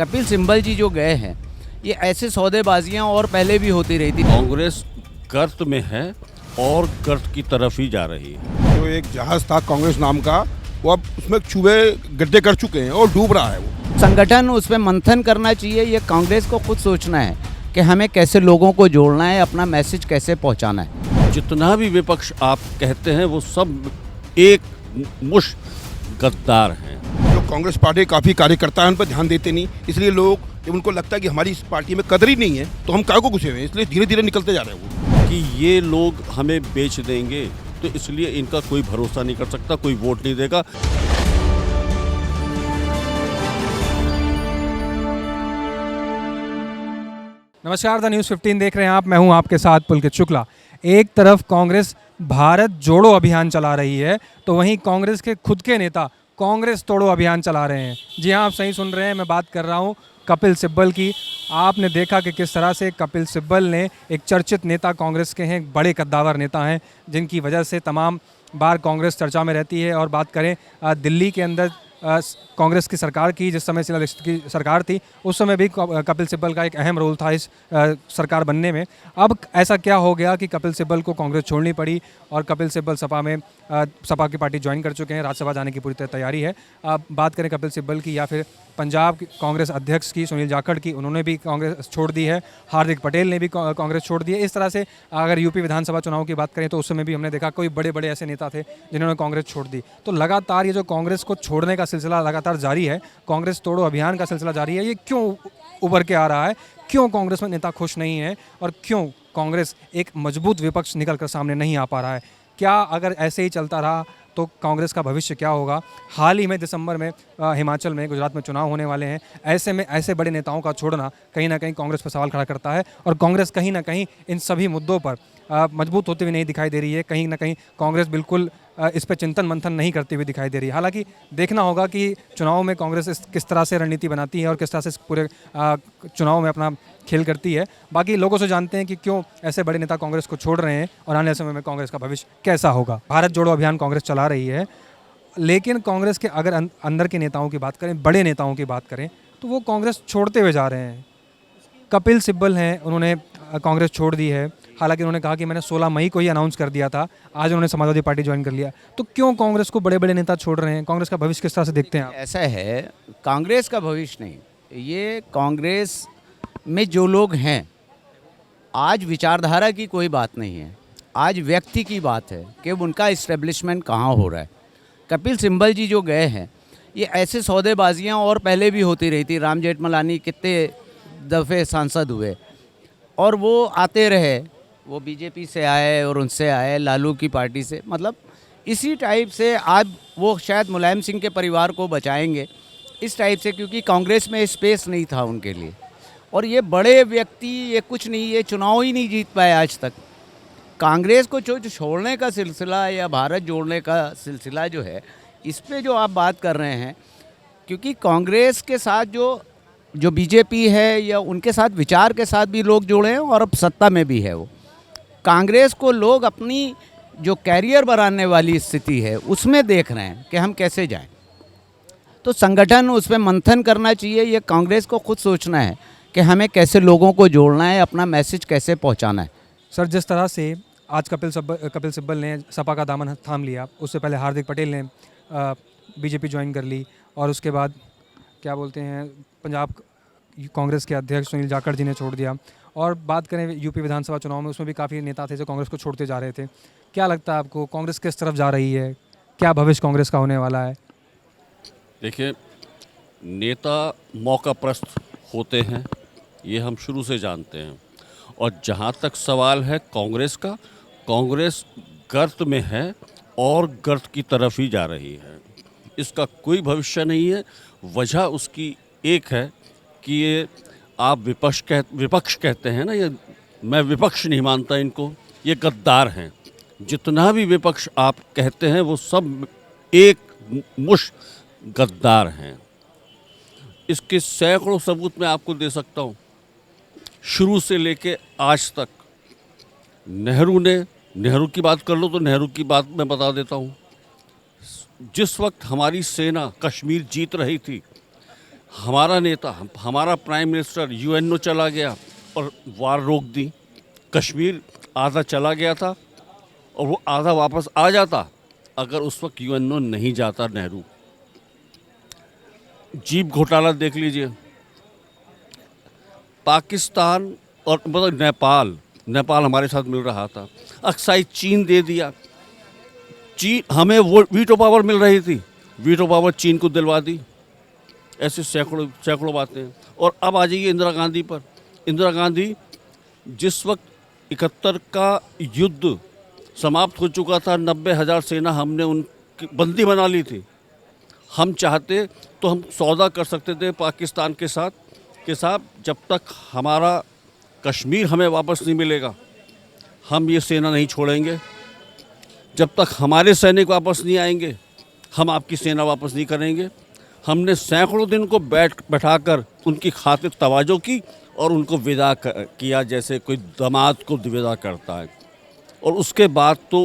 कपिल सिब्बल जी जो गए हैं, ये ऐसे सौदेबाजियां और पहले भी होती रही थी। कांग्रेस गर्त में है और गर्त की तरफ ही जा रही है। जो एक जहाज था कांग्रेस नाम का, वो अब उसमें चूहे गड्ढे कर चुके हैं और डूब रहा है वो। संगठन उस पर मंथन करना चाहिए। ये कांग्रेस को खुद सोचना है कि हमें कैसे लोगों को जोड़ना है, अपना मैसेज कैसे पहुंचाना है। जितना भी विपक्ष आप कहते हैं वो सब एक मुश्त गद्दार हैं। जो कांग्रेस पार्टी काफ़ी कार्यकर्ता है, उन पर ध्यान देते नहीं, इसलिए लोग जब उनको लगता है कि हमारी इस पार्टी में कदर ही नहीं है तो हम काहे को घुसे हुए हैं, इसलिए धीरे धीरे निकलते जा रहे हैं वो। कि ये लोग हमें बेच देंगे, तो इसलिए इनका कोई भरोसा नहीं कर सकता, कोई वोट नहीं देगा। नमस्कार, द न्यूज़ 15 देख रहे हैं आप। मैं हूं आपके साथ पुलकित शुक्ला। एक तरफ कांग्रेस भारत जोड़ो अभियान चला रही है, तो वहीं कांग्रेस के खुद के नेता कांग्रेस तोड़ो अभियान चला रहे हैं। जी हां, आप सही सुन रहे हैं, मैं बात कर रहा हूं कपिल सिब्बल की। आपने देखा कि किस तरह से कपिल सिब्बल ने, एक चर्चित नेता कांग्रेस के हैं, एक बड़े कद्दावर नेता हैं, जिनकी वजह से तमाम बार कांग्रेस चर्चा में रहती है। और बात करें दिल्ली के अंदर कांग्रेस की सरकार की, जिस समय शीला दीक्षित की सरकार थी, उस समय भी कपिल सिब्बल का एक अहम रोल था इस सरकार बनने में। अब ऐसा क्या हो गया कि कपिल सिब्बल को कांग्रेस छोड़नी पड़ी और कपिल सिब्बल सपा की पार्टी ज्वाइन कर चुके हैं। राज्यसभा जाने की पूरी तरह तैयारी है। अब बात करें कपिल सिब्बल की या फिर पंजाब कांग्रेस अध्यक्ष की, सुनील जाखड़ की, उन्होंने भी कांग्रेस छोड़ दी है। हार्दिक पटेल ने भी कांग्रेस छोड़ दी है। इस तरह से अगर यूपी विधानसभा चुनाव की बात करें तो उस समय भी हमने देखा कोई बड़े बड़े ऐसे नेता थे जिन्होंने कांग्रेस छोड़ दी। तो लगातार ये जो कांग्रेस को छोड़ने का सिलसिला लगातार जारी है, कांग्रेस तोड़ो अभियान का सिलसिला जारी है, ये क्यों उभर के आ रहा है? क्यों कांग्रेस में नेता खुश नहीं है और क्यों कांग्रेस एक मजबूत विपक्ष निकल कर सामने नहीं आ पा रहा है? क्या अगर ऐसे ही चलता रहा तो कांग्रेस का भविष्य क्या होगा? हाल ही में दिसंबर में हिमाचल में, गुजरात में चुनाव होने वाले हैं। ऐसे में ऐसे बड़े नेताओं का छोड़ना कहीं ना कहीं कांग्रेस पर सवाल खड़ा करता है और कांग्रेस कहीं ना कहीं इन सभी मुद्दों पर मजबूत होती हुई नहीं दिखाई दे रही है। कहीं ना कहीं कांग्रेस बिल्कुल इस पर चिंतन मंथन नहीं करती हुई दिखाई दे रही है। हालांकि देखना होगा कि चुनाव में कांग्रेस किस तरह से रणनीति बनाती है और किस तरह से इस पूरे चुनाव में अपना खेल करती है। बाकी लोगों से जानते हैं कि क्यों ऐसे बड़े नेता कांग्रेस को छोड़ रहे हैं और आने वाले समय में कांग्रेस का भविष्य कैसा होगा। भारत जोड़ो अभियान कांग्रेस चला रही है, लेकिन कांग्रेस के अगर अंदर के नेताओं की बात करें, बड़े नेताओं की बात करें, तो वो कांग्रेस छोड़ते हुए जा रहे हैं। कपिल सिब्बल हैं, उन्होंने कांग्रेस छोड़ दी है। हालांकि उन्होंने कहा कि मैंने 16 मई को ही अनाउंस कर दिया था, आज उन्होंने समाजवादी पार्टी ज्वाइन कर लिया। तो क्यों कांग्रेस को बड़े बड़े नेता छोड़ रहे हैं? कांग्रेस का भविष्य किस तरह से देखते हैं आप? ऐसा है, कांग्रेस का भविष्य नहीं, ये कांग्रेस में जो लोग हैं, आज विचारधारा की कोई बात नहीं है, आज व्यक्ति की बात है कि उनका इस्टेब्लिशमेंट कहाँ हो रहा है। कपिल सिब्बल जी जो गए हैं, ये ऐसे सौदेबाजियां और पहले भी होती रही थी। राम जेठमलानी कितने दफ़े सांसद हुए और वो आते रहे, वो बीजेपी से आए और उनसे आए, लालू की पार्टी से, मतलब इसी टाइप से आज वो शायद मुलायम सिंह के परिवार को बचाएंगे इस टाइप से, क्योंकि कांग्रेस में स्पेस नहीं था उनके लिए। और ये बड़े व्यक्ति, ये कुछ नहीं, ये चुनाव ही नहीं जीत पाए आज तक। कांग्रेस को जो छोड़ने का सिलसिला या भारत जोड़ने का सिलसिला जो है, इस पे जो आप बात कर रहे हैं, क्योंकि कांग्रेस के साथ जो बीजेपी है या उनके साथ विचार के साथ भी लोग जुड़े हैं और अब सत्ता में भी है वो। कांग्रेस को लोग अपनी जो कैरियर बनाने वाली स्थिति है उसमें देख रहे हैं कि हम कैसे जाएं। तो संगठन उस पर मंथन करना चाहिए। ये कांग्रेस को खुद सोचना है कि हमें कैसे लोगों को जोड़ना है, अपना मैसेज कैसे पहुंचाना है। सर, जिस तरह से आज कपिल सिब्बल ने सपा का दामन थाम लिया, उससे पहले हार्दिक पटेल ने बीजेपी ज्वाइन कर ली और उसके बाद क्या बोलते हैं, पंजाब कांग्रेस के अध्यक्ष सुनील जाखड़ जी ने छोड़ दिया। और बात करें यूपी विधानसभा चुनाव में, उसमें भी काफ़ी नेता थे जो कांग्रेस को छोड़ते जा रहे थे। क्या लगता है आपको, कांग्रेस किस तरफ जा रही है? क्या भविष्य कांग्रेस का होने वाला है? देखिए, नेता मौकाप्रस्त होते हैं, ये हम शुरू से जानते हैं। और जहाँ तक सवाल है कांग्रेस का, कांग्रेस गर्त में है और गर्त की तरफ ही जा रही है। इसका कोई भविष्य नहीं है। वजह उसकी एक है कि ये आप विपक्ष कहते हैं ना, ये मैं विपक्ष नहीं मानता इनको, ये गद्दार हैं। जितना भी विपक्ष आप कहते हैं वो सब एक मुश्त गद्दार हैं। इसके सैकड़ों सबूत मैं आपको दे सकता हूँ। शुरू से लेके आज तक नेहरू की बात कर लो तो नेहरू की बात मैं बता देता हूँ। जिस वक्त हमारी सेना कश्मीर जीत रही थी, हमारा नेता, हमारा प्राइम मिनिस्टर यूएनओ चला गया और वार रोक दी। कश्मीर आधा चला गया था और वो आधा वापस आ जाता अगर उस वक्त यूएनओ नहीं जाता। नेहरू जीप घोटाला देख लीजिए। पाकिस्तान और मतलब नेपाल हमारे साथ मिल रहा था। अक्साई चीन दे दिया। चीन, हमें वो वीटो पावर मिल रही थी, वीटो पावर चीन को दिलवा दी। ऐसे सैकड़ों बातें। और अब आ जाइए इंदिरा गांधी पर। इंदिरा गांधी जिस वक्त 71 का युद्ध समाप्त हो चुका था, 90,000 सेना हमने उनकी बंदी बना ली थी। हम चाहते तो हम सौदा कर सकते थे पाकिस्तान के साथ जब तक हमारा कश्मीर हमें वापस नहीं मिलेगा हम ये सेना नहीं छोड़ेंगे। जब तक हमारे सैनिक वापस नहीं आएंगे हम आपकी सेना वापस नहीं करेंगे। हमने सैकड़ों दिन को बैठाकर उनकी खातिर तवाजो की और उनको विदा किया जैसे कोई दामाद को विदा करता है। और उसके बाद तो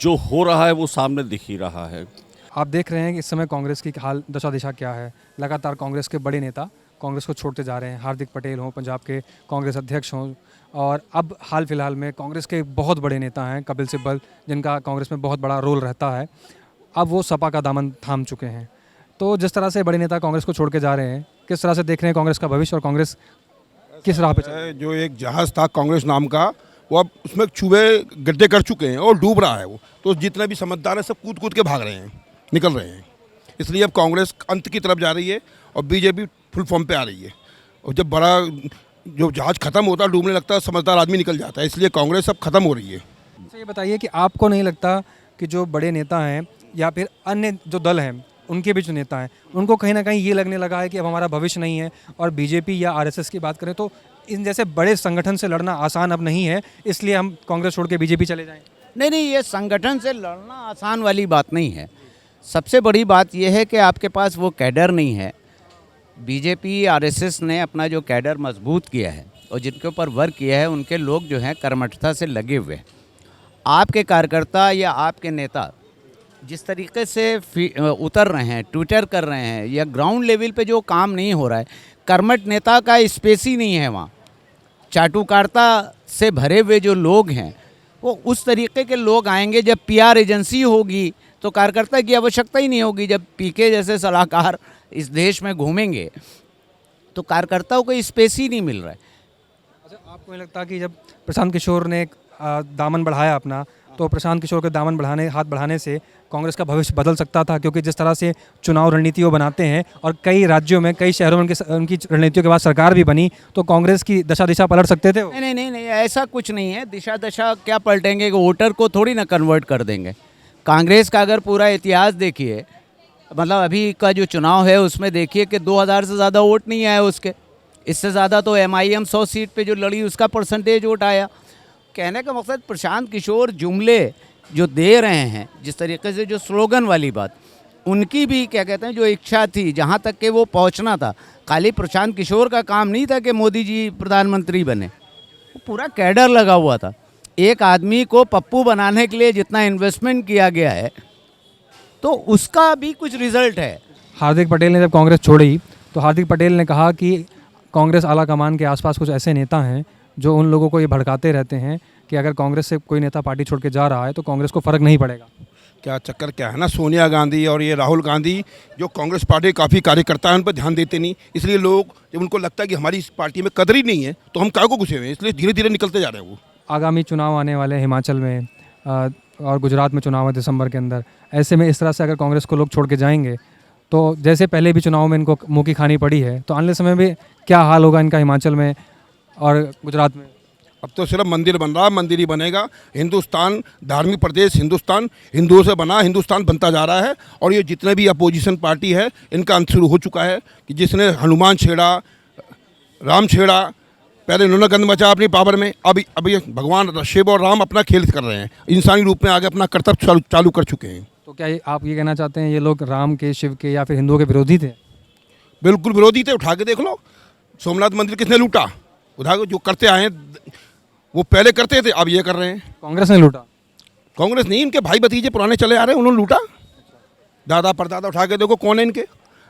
जो हो रहा है वो सामने दिख ही रहा है। आप देख रहे हैं कि इस समय कांग्रेस की हाल दशा दिशा क्या है। लगातार कांग्रेस के बड़े नेता कांग्रेस को छोड़ते जा रहे हैं। हार्दिक पटेल हों, पंजाब के कांग्रेस अध्यक्ष हों, और अब हाल फिलहाल में कांग्रेस के बहुत बड़े नेता हैं कपिल सिब्बल, जिनका कांग्रेस में बहुत बड़ा रोल रहता है, अब वो सपा का दामन थाम चुके हैं। तो जिस तरह से बड़े नेता कांग्रेस को छोड़ के जा रहे हैं, किस तरह से देख रहे हैं कांग्रेस का भविष्य और कांग्रेस किस राह पे चल रही है? जो एक जहाज़ था कांग्रेस नाम का, वो अब उसमें चूहे गड्ढे कर चुके हैं और डूब रहा है वो। तो जितने भी समझदार हैं सब कूद कूद के भाग रहे हैं, निकल रहे हैं। इसलिए अब कांग्रेस अंत की तरफ जा रही है और बीजेपी फुल फॉर्म पे आ रही है। और जब बड़ा जो जहाज़ खत्म होता है, डूबने लगता है, समझदार आदमी निकल जाता है। इसलिए कांग्रेस अब खत्म हो रही है। अच्छा, ये बताइए कि आपको नहीं लगता कि जो बड़े नेता हैं या फिर अन्य जो दल हैं उनके भी जो नेता हैं, उनको कहीं ना कहीं ये लगने लगा है कि अब हमारा भविष्य नहीं है, और बीजेपी या आरएसएस की बात करें तो इन जैसे बड़े संगठन से लड़ना आसान अब नहीं है, इसलिए हम कांग्रेस छोड़ के बीजेपी चले जाएं? नहीं, ये संगठन से लड़ना आसान वाली बात नहीं है। सबसे बड़ी बात यह है कि आपके पास वो कैडर नहीं है। बीजेपी आरएसएस ने अपना जो कैडर मजबूत किया है और जिनके ऊपर वर्क किया है, उनके लोग जो हैं कर्मठता से लगे हुए हैं। आपके कार्यकर्ता या आपके नेता जिस तरीके से उतर रहे हैं, ट्विटर कर रहे हैं, या ग्राउंड लेवल पे जो काम नहीं हो रहा है, कर्मठ नेता का स्पेस ही नहीं है वहाँ। चाटुकारिता से भरे हुए जो लोग हैं, वो उस तरीके के लोग आएंगे। जब पीआर एजेंसी होगी तो कार्यकर्ता की आवश्यकता ही नहीं होगी। जब पीके जैसे सलाहकार इस देश में घूमेंगे तो कार्यकर्ताओं को स्पेस ही नहीं मिल रहा है। अच्छा, आपको नहीं लगता कि जब प्रशांत किशोर ने दामन बढ़ाया अपना, तो प्रशांत किशोर के दामन हाथ बढ़ाने से कांग्रेस का भविष्य बदल सकता था? क्योंकि जिस तरह से चुनाव रणनीति वो बनाते हैं और कई राज्यों में, कई शहरों में उनकी रणनीतियों के बाद सरकार भी बनी, तो कांग्रेस की दिशा पलट सकते थे वो? नहीं, ऐसा कुछ नहीं है। दिशा क्या पलटेंगे? वोटर को थोड़ी ना कन्वर्ट कर देंगे। कांग्रेस का अगर पूरा इतिहास देखिए, मतलब अभी का जो चुनाव है उसमें देखिए कि 2000 से ज़्यादा वोट नहीं आया उसके। इससे ज़्यादा तो MIM 100 सीट पे जो लड़ी उसका परसेंटेज वोट आया। कहने का मकसद, प्रशांत किशोर जुमले जो दे रहे हैं, जिस तरीके से जो स्लोगन वाली बात, उनकी भी क्या कहते हैं जो इच्छा थी, जहाँ तक कि वो पहुँचना था, खाली प्रशांत किशोर का काम नहीं था कि मोदी जी प्रधानमंत्री बने। वो पूरा कैडर लगा हुआ था। एक आदमी को पप्पू बनाने के लिए जितना इन्वेस्टमेंट किया गया है, तो उसका भी कुछ रिजल्ट है। हार्दिक पटेल ने जब कांग्रेस छोड़ी तो हार्दिक पटेल ने कहा कि कांग्रेस आला कमान के आसपास कुछ ऐसे नेता हैं जो उन लोगों को ये भड़काते रहते हैं कि अगर कांग्रेस से कोई नेता पार्टी छोड़ के जा रहा है तो कांग्रेस को फ़र्क नहीं पड़ेगा। क्या चक्कर क्या है ना, सोनिया गांधी और ये राहुल गांधी जो कांग्रेस पार्टी के काफ़ी कार्यकर्ता हैं, उन पर ध्यान देते नहीं। इसलिए लोग, जब उनको लगता है कि हमारी इस पार्टी में कदर ही नहीं है, तो हम काय को घुसे हुए हैं, इसलिए धीरे धीरे निकलते जा रहे हैं वो। आगामी चुनाव आने वाले हिमाचल में और गुजरात में चुनाव है दिसंबर के अंदर। ऐसे में इस तरह से अगर कांग्रेस को लोग छोड़ के जाएंगे तो जैसे पहले भी चुनाव में इनको मुँह की खानी पड़ी है, तो आने समय में क्या हाल होगा इनका हिमाचल में और गुजरात में? अब तो सिर्फ मंदिर बन रहा है, मंदिर ही बनेगा। हिंदुस्तान धार्मिक प्रदेश, हिंदुस्तान हिंदुओं से बना, हिंदुस्तान बनता जा रहा है। और ये जितने भी अपोजिशन पार्टी है, इनका अंत शुरू हो चुका है कि जिसने हनुमान छेड़ा, राम छेड़ा, पहले इन्होंने गंद मचा अपनी पावर में, अब ये भगवान शिव और राम अपना खेल कर रहे हैं, इंसानी रूप में आगे अपना कर्तव्य चालू कर चुके हैं। तो क्या आप ये कहना चाहते हैं ये लोग राम के, शिव के या फिर हिंदुओं के विरोधी थे? बिल्कुल विरोधी थे। उठा के देख लो, सोमनाथ मंदिर किसने लूटा? उठा के जो करते आए हैं, वो पहले करते थे, अब ये कर रहे हैं। कांग्रेस ने लूटा? कांग्रेस नहीं, इनके भाई भतीजे पुराने चले आ रहे हैं, उन्होंने लूटा। दादा परदादा उठा के देखो कौन है इनके,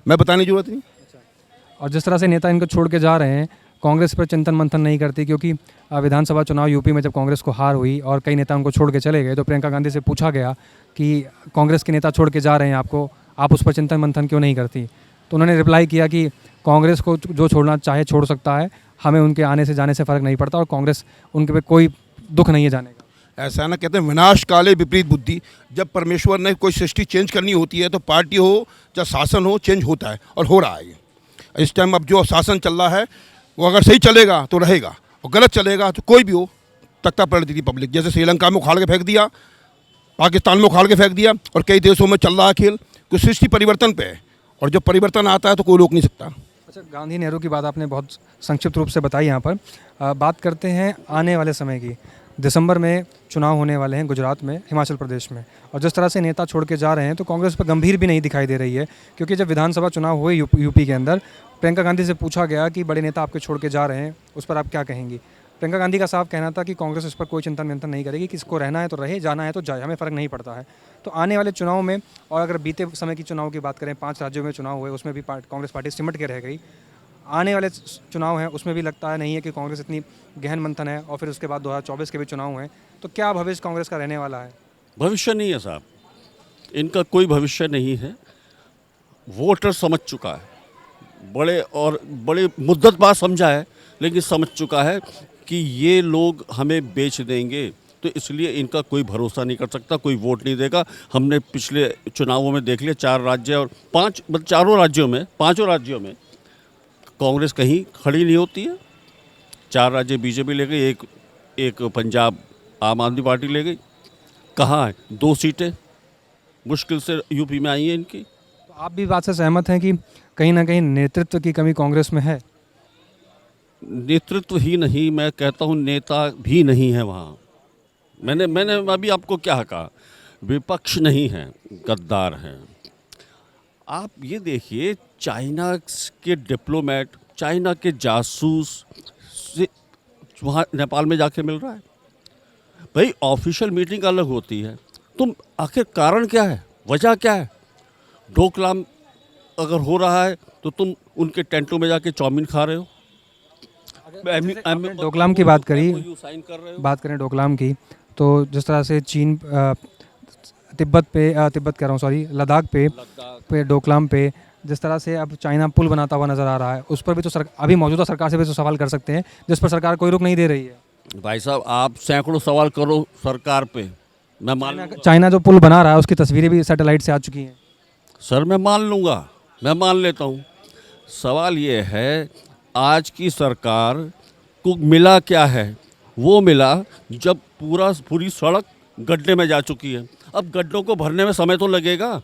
मैं बताने की जरूरत नहीं। और जिस तरह से नेता इनको छोड़ के जा रहे हैं, कांग्रेस पर चिंतन मंथन नहीं करती, क्योंकि विधानसभा चुनाव यूपी में जब कांग्रेस को हार हुई और कई नेता उनको छोड़ के चले गए, तो प्रियंका गांधी से पूछा गया कि कांग्रेस के नेता छोड़ के जा रहे हैं आपको, आप उस पर चिंतन मंथन क्यों नहीं करती? तो उन्होंने रिप्लाई किया कि कांग्रेस को जो छोड़ना चाहे छोड़ सकता है, हमें उनके आने से जाने से फ़र्क नहीं पड़ता और कांग्रेस उनके पे कोई दुख नहीं है जाने का। ऐसा ना कहते हैं विनाश काले विपरीत बुद्धि। जब परमेश्वर ने कोई सृष्टि चेंज करनी होती है तो पार्टी हो चाहे शासन हो, चेंज होता है और हो रहा है ये। इस टाइम अब जो शासन चल रहा है वो अगर सही चलेगा तो रहेगा और गलत चलेगा तो कोई भी हो तख्ता पलट देती पब्लिक। जैसे श्रीलंका में उखाड़ के फेंक दिया, पाकिस्तान में उखाड़ के फेंक दिया और कई देशों में चल रहा है खेल। तो सृष्टि परिवर्तन पे है और जब परिवर्तन आता है तो कोई रोक नहीं सकता। अच्छा, गांधी नेहरू की बात आपने बहुत संक्षिप्त रूप से बताई यहाँ पर। बात करते हैं आने वाले समय की। दिसंबर में चुनाव होने वाले हैं गुजरात में, हिमाचल प्रदेश में, और जिस तरह से नेता छोड़ के जा रहे हैं तो कांग्रेस पर गंभीर भी नहीं दिखाई दे रही है, क्योंकि जब विधानसभा चुनाव हुए यूपी के अंदर, प्रियंका गांधी से पूछा गया कि बड़े नेता आपके छोड़ के जा रहे हैं, उस पर आप क्या कहेंगी? प्रियंका गांधी का साफ कहना था कि कांग्रेस इस पर कोई चिंतन मंथन नहीं करेगी, किसको रहना है तो रहे, जाना है तो जाए, हमें फ़र्क नहीं पड़ता है। तो आने वाले चुनाव में, और अगर बीते समय की चुनाव की बात करें, 5 राज्यों में चुनाव हुए, उसमें भी कांग्रेस पार्टी सिमट के रह गई। आने वाले चुनाव हैं उसमें भी लगता है नहीं है कि कांग्रेस इतनी गहन मंथन है, और फिर उसके बाद 2024 के भी चुनाव हैं, तो क्या भविष्य कांग्रेस का रहने वाला है? भविष्य नहीं है साहब, इनका कोई भविष्य नहीं है। वोटर समझ चुका है, बड़े मुद्दत बाद समझा है, लेकिन समझ चुका है कि ये लोग हमें बेच देंगे, तो इसलिए इनका कोई भरोसा नहीं कर सकता, कोई वोट नहीं देगा। हमने पिछले चुनावों में देख लिया, 4 राज्य और 5 चारों राज्यों में, 5 राज्यों में कांग्रेस कहीं खड़ी नहीं होती है। 4 राज्य बीजेपी ले गई, एक पंजाब आम आदमी पार्टी ले गई। कहाँ है? 2 सीटें मुश्किल से यूपी में आई हैं इनकी। तो आप भी बात से सहमत हैं कि कहीं ना कहीं नेतृत्व की कमी कांग्रेस में है? नेतृत्व ही नहीं, मैं कहता हूँ नेता भी नहीं है वहाँ। मैंने अभी आपको क्या कहा, विपक्ष नहीं है, गद्दार हैं। आप ये देखिए, चाइना के डिप्लोमेट, चाइना के जासूस से वहाँ नेपाल में जाके मिल रहा है। भाई ऑफिशियल मीटिंग अलग होती है, तुम आखिर कारण क्या है, वजह क्या है? डोकलाम अगर हो रहा है तो तुम उनके टेंटों में जाके चाउमीन खा रहे हो। डोकलाम की बात करी, साइन कर रहे हो। बात करें डोकलाम की, तो जिस तरह से चीन तिब्बत कह रहा हूँ, सॉरी, लद्दाख पे डोकलाम पे जिस तरह से अब चाइना पुल बनाता हुआ नज़र आ रहा है, उस पर भी तो अभी मौजूदा सरकार से भी तो सवाल कर सकते हैं, जिस पर सरकार कोई रुख नहीं दे रही है। भाई साहब, आप सैकड़ों सवाल करो सरकार पे, मैं मान लूँगा। चाइना जो पुल बना रहा है उसकी तस्वीरें भी सैटेलाइट से आ चुकी हैं। सर मैं मान लूँगा, मैं मान लेता हूँ। सवाल ये है, आज की सरकार को मिला क्या है? वो मिला जब पूरी सड़क गड्ढे में जा चुकी है। अब गड्ढों को भरने में समय तो लगेगा।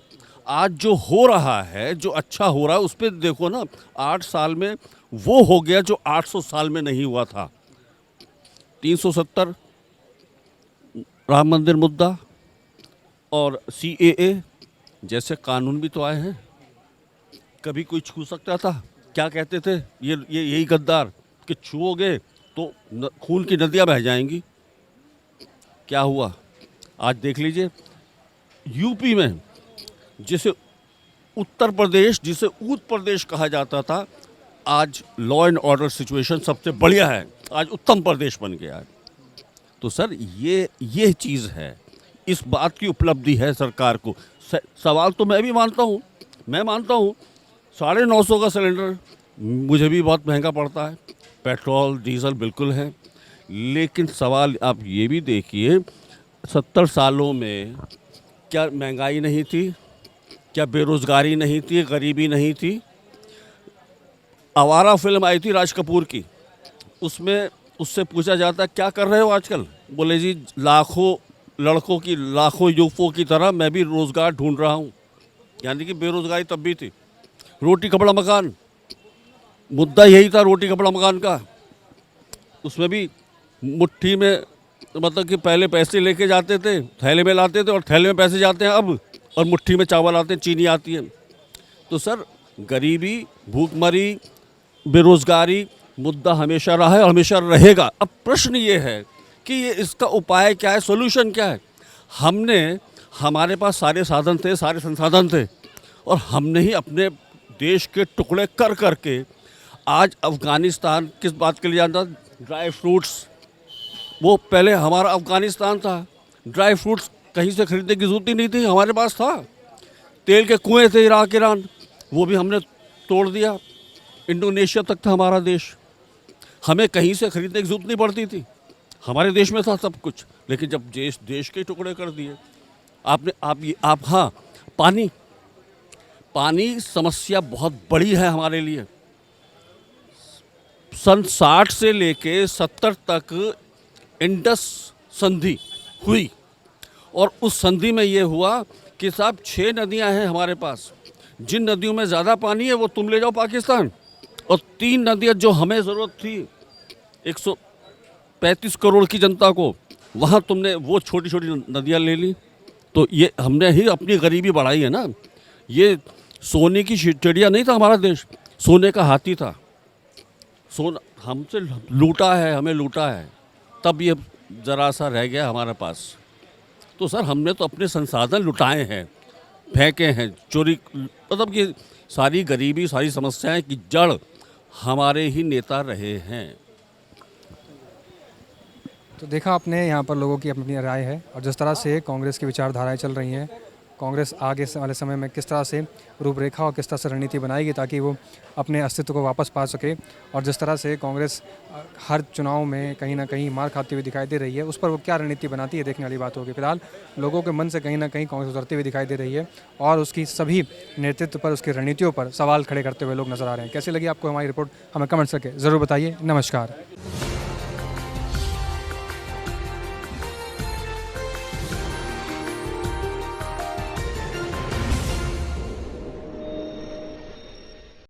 आज जो हो रहा है, जो अच्छा हो रहा है, उस पर देखो ना, 8 साल में वो हो गया जो 800 साल में नहीं हुआ था। 370 राम मंदिर मुद्दा और CAA जैसे कानून भी तो आए हैं। कभी कोई छू सकता था? क्या कहते थे ये यही गद्दार कि छूओगे तो खून की नदियाँ बह जाएंगी। क्या हुआ? आज देख लीजिए, यूपी में जिसे उत्तर प्रदेश कहा जाता था, आज लॉ एंड ऑर्डर सिचुएशन सबसे बढ़िया है, आज उत्तम प्रदेश बन गया है। तो सर ये चीज़ है, इस बात की उपलब्धि है सरकार को। सवाल तो मैं भी मानता हूँ, 950 का सिलेंडर मुझे भी बहुत महंगा पड़ता है, पेट्रोल डीजल बिल्कुल है, लेकिन सवाल आप ये भी देखिए, 70 सालों में क्या महंगाई नहीं थी? क्या बेरोज़गारी नहीं थी? गरीबी नहीं थी? आवारा फिल्म आई थी राज कपूर की, उसमें उससे पूछा जाता है क्या कर रहे हो आजकल? बोले जी लाखों लड़कों की, लाखों युवकों की तरह मैं भी रोज़गार ढूंढ रहा हूँ। यानी कि बेरोज़गारी तब भी थी। रोटी कपड़ा मकान, मुद्दा यही था रोटी कपड़ा मकान का। उसमें भी मुट्ठी में, मतलब कि पहले पैसे लेके जाते थे, थैले में लाते थे, और थैले में पैसे जाते हैं अब, और मुट्ठी में चावल आते हैं, चीनी आती है। तो सर गरीबी, भूखमरी, बेरोज़गारी मुद्दा हमेशा रहा है और हमेशा रहेगा। अब प्रश्न ये है कि ये इसका उपाय क्या है, सोल्यूशन क्या है? हमारे पास सारे साधन थे, सारे संसाधन थे, और हमने ही अपने देश के टुकड़े कर करके आज अफ़गानिस्तान किस बात के लिए जानता? Dry fruits. वो पहले हमारा अफ़गानिस्तान था। ड्राई फ्रूट्स कहीं से खरीदने की ज़रूरत ही नहीं थी, हमारे पास था। तेल के कुएं थे इराक ईरान, वो भी हमने तोड़ दिया। इंडोनेशिया तक था हमारा देश, हमें कहीं से खरीदने की ज़रूरत नहीं पड़ती थी, हमारे देश में था सब कुछ। लेकिन जब देश के टुकड़े कर दिए आप हाँ, पानी समस्या बहुत बड़ी है हमारे लिए। सन 60 से लेके 70 तक इंडस संधि हुई, और उस संधि में ये हुआ कि साहब 6 नदियां हैं हमारे पास, जिन नदियों में ज़्यादा पानी है वो तुम ले जाओ पाकिस्तान, और 3 नदियां जो हमें ज़रूरत थी 135 करोड़ की जनता को, वहाँ तुमने वो छोटी छोटी नदियाँ ले ली। तो ये हमने ही अपनी गरीबी बढ़ाई है ना। ये सोने की चिड़िया नहीं था हमारा देश, सोने का हाथी था। सोना हमसे लूटा है, हमें लूटा है, तब ये ज़रा सा रह गया हमारे पास। तो सर हमने तो अपने संसाधन लुटाए हैं, फेंके हैं, चोरी, मतलब कि सारी गरीबी, सारी समस्याएं की जड़ हमारे ही नेता रहे हैं। तो देखा आपने, यहाँ पर लोगों की अपनी राय है, और जिस तरह से कांग्रेस की विचारधाराएं चल रही हैं, कांग्रेस आगे वाले समय में किस तरह से रूपरेखा और किस तरह से रणनीति बनाएगी ताकि वो अपने अस्तित्व को वापस पा सके, और जिस तरह से कांग्रेस हर चुनाव में कहीं ना कहीं मार खाती हुई दिखाई दे रही है, उस पर वो क्या रणनीति बनाती है देखने वाली बात होगी। फिलहाल लोगों के मन से कहीं ना कहीं कांग्रेस उतरती हुई दिखाई दे रही है, और उसकी सभी नेतृत्व पर, उसकी रणनीतियों पर सवाल खड़े करते हुए लोग नजर आ रहे हैं। कैसी लगी आपको हमारी रिपोर्ट, हमें कमेंट्स करके ज़रूर बताइए। नमस्कार।